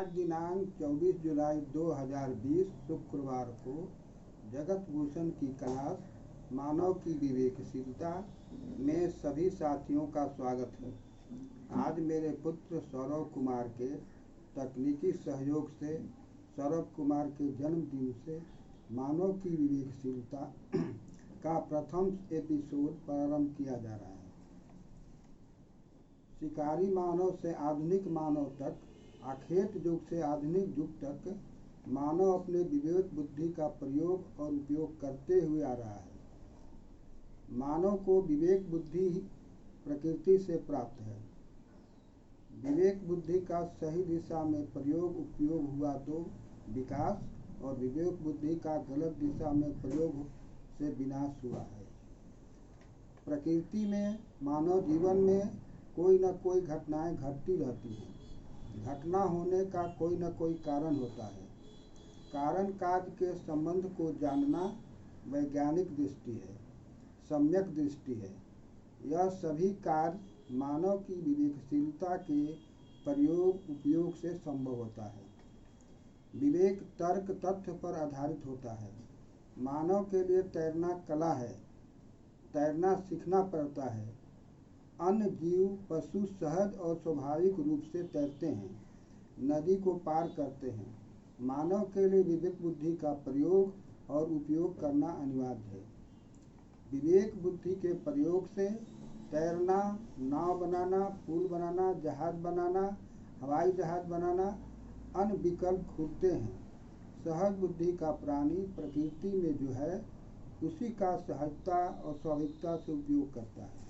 आज दिनांक 24 जुलाई 2020 शुक्रवार को जगत भूषण की क्लास मानव की विवेकशीलता में सभी साथियों का स्वागत है। आज मेरे पुत्र सौरभ कुमार के तकनीकी सहयोग से सौरभ कुमार के जन्मदिन से मानव की विवेकशीलता का प्रथम एपिसोड प्रारंभ किया जा रहा है। शिकारी मानव से आधुनिक मानव तक, आखेट युग से आधुनिक युग तक मानव अपने विवेक बुद्धि का प्रयोग और उपयोग करते हुए आ रहा है। मानव को विवेक बुद्धि प्रकृति से प्राप्त है। विवेक बुद्धि का सही दिशा में प्रयोग उपयोग हुआ तो विकास, और विवेक बुद्धि का गलत दिशा में प्रयोग से विनाश हुआ है। प्रकृति में मानव जीवन में कोई न कोई घटनाएं घटती रहती हैं। घटना होने का कोई न कोई कारण होता है। कारण कार्य के संबंध को जानना वैज्ञानिक दृष्टि है, सम्यक दृष्टि है। यह सभी कार्य मानव की विवेकशीलता के प्रयोग उपयोग से संभव होता है। विवेक तर्क तथ्य पर आधारित होता है। मानव के लिए तैरना कला है। तैरना सीखना पड़ता है। अन्य जीव पशु सहज और स्वाभाविक रूप से तैरते हैं, नदी को पार करते हैं। मानव के लिए विवेक बुद्धि का प्रयोग और उपयोग करना अनिवार्य है। विवेक बुद्धि के प्रयोग से तैरना, नाव बनाना, पुल बनाना, जहाज बनाना, हवाई जहाज बनाना अन्य विकल्प खुलते हैं। सहज बुद्धि का प्राणी प्रकृति में जो है उसी का सहजता और स्वाभाविकता से उपयोग करता है।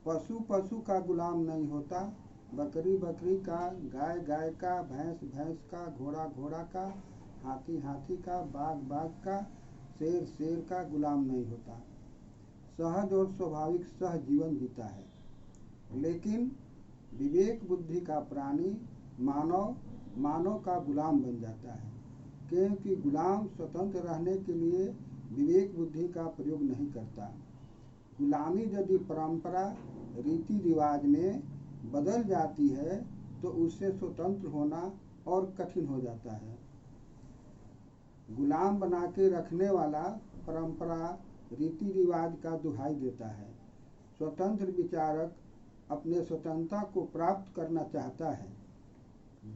पशु पशु का गुलाम नहीं होता। बकरी बकरी का, गाय गाय का, भैंस भैंस का, घोड़ा घोड़ा का, हाथी हाथी का, बाघ बाघ का, शेर शेर का गुलाम नहीं होता। सहज और स्वाभाविक सह जीवन जीता है। लेकिन विवेक बुद्धि का प्राणी मानव का गुलाम बन जाता है, क्योंकि गुलाम स्वतंत्र रहने के लिए विवेक बुद्धि का प्रयोग नहीं करता। गुलामी यदि परंपरा रीति रिवाज में बदल जाती है तो उससे स्वतंत्र होना और कठिन हो जाता है। गुलाम बना के रखने वाला परंपरा रीति रिवाज का दुहाई देता है। स्वतंत्र विचारक अपने स्वतंत्रता को प्राप्त करना चाहता है।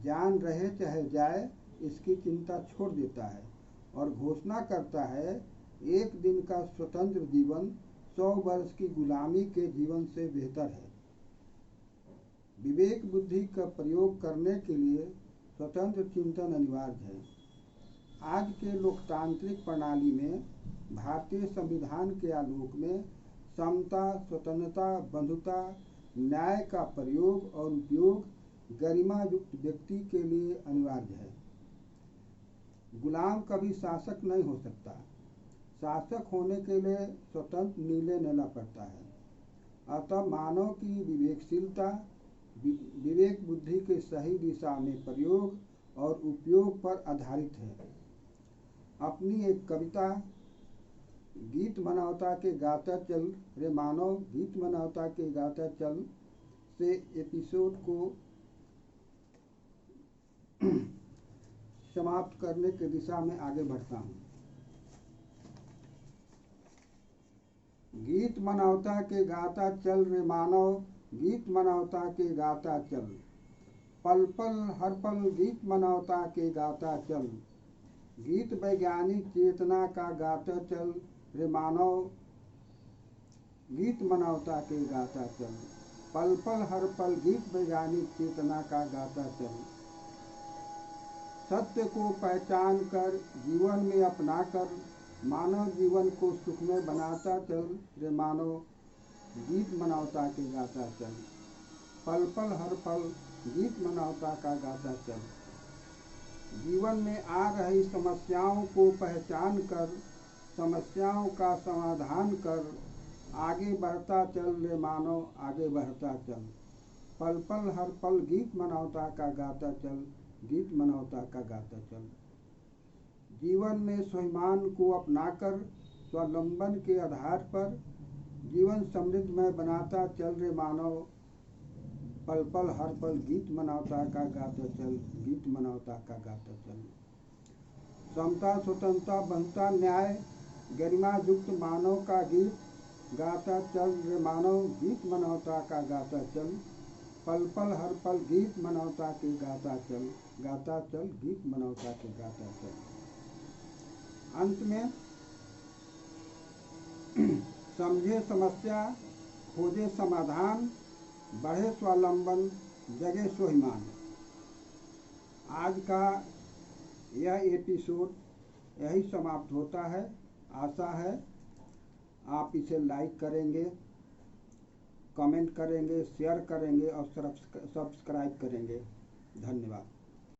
जान रहे चाहे जाए इसकी चिंता छोड़ देता है और घोषणा करता है, एक दिन का स्वतंत्र जीवन 100 वर्ष की गुलामी के जीवन से बेहतर है। विवेक बुद्धि का प्रयोग करने के लिए स्वतंत्र चिंतन अनिवार्य है। आज के लोकतांत्रिक प्रणाली में भारतीय संविधान के आलोक में समता, स्वतंत्रता, बंधुता, न्याय का प्रयोग और उपयोग गरिमा युक्त व्यक्ति के लिए अनिवार्य है। गुलाम कभी शासक नहीं हो सकता। शासक होने के लिए स्वतंत्र निर्णय लेना पड़ता है। अतः मानव की विवेकशीलता विवेक बुद्धि के सही दिशा में प्रयोग और उपयोग पर आधारित है। अपनी एक कविता गीत मनौता के गाता चल रे मानव, गीत मनौता के गाता चल से एपिसोड को समाप्त करने की दिशा में आगे बढ़ता हूँ। गीत मनौता के गाता चल रे मानव, गीत मनौता के गाता चल। पल पल हर पल गीत मनौता के गाता चल। गीत वैज्ञानिक चेतना का गाता चल रे मानव, गीत मनौता के गाता चल। पल पल हर पल गीत वैज्ञानिक चेतना का गाता चल। सत्य को पहचान कर जीवन में अपना कर मानव जीवन को सुखमय बनाता चल रे मानव, गीत मनौता के गाता चल। पल पल हर पल गीत मनौता का गाता चल। जीवन में आ रही समस्याओं को पहचान कर समस्याओं का समाधान कर आगे बढ़ता चल रे मानव, आगे बढ़ता चल। पल पल हर पल गीत मनौता का गाता चल, गीत मनौता का गाता चल। जीवन में स्वाभिमान को अपनाकर स्वावलंबन के आधार पर जीवन समृद्धमय बनाता चल रे मानव, पल पल हर पल गीत मनावता का गाता चल, गीत मनावता का गाता चल। समता स्वतंत्रता बहुता न्याय गरिमा युक्त मानव का गीत गाता चल रे मानव, गीत मनावता का गाता चल। पल पल हर पल गीत मनावता के गाता चल, गाता चल गीत मनावता के गाता चल। अंत में समझे समस्या, खोजे समाधान, बढ़े स्वावलंबन, जगे स्वाभिमान। आज का यह एपिसोड यही समाप्त होता है। आशा है आप इसे लाइक करेंगे, कमेंट करेंगे, शेयर करेंगे और सब्सक्राइब करेंगे। धन्यवाद।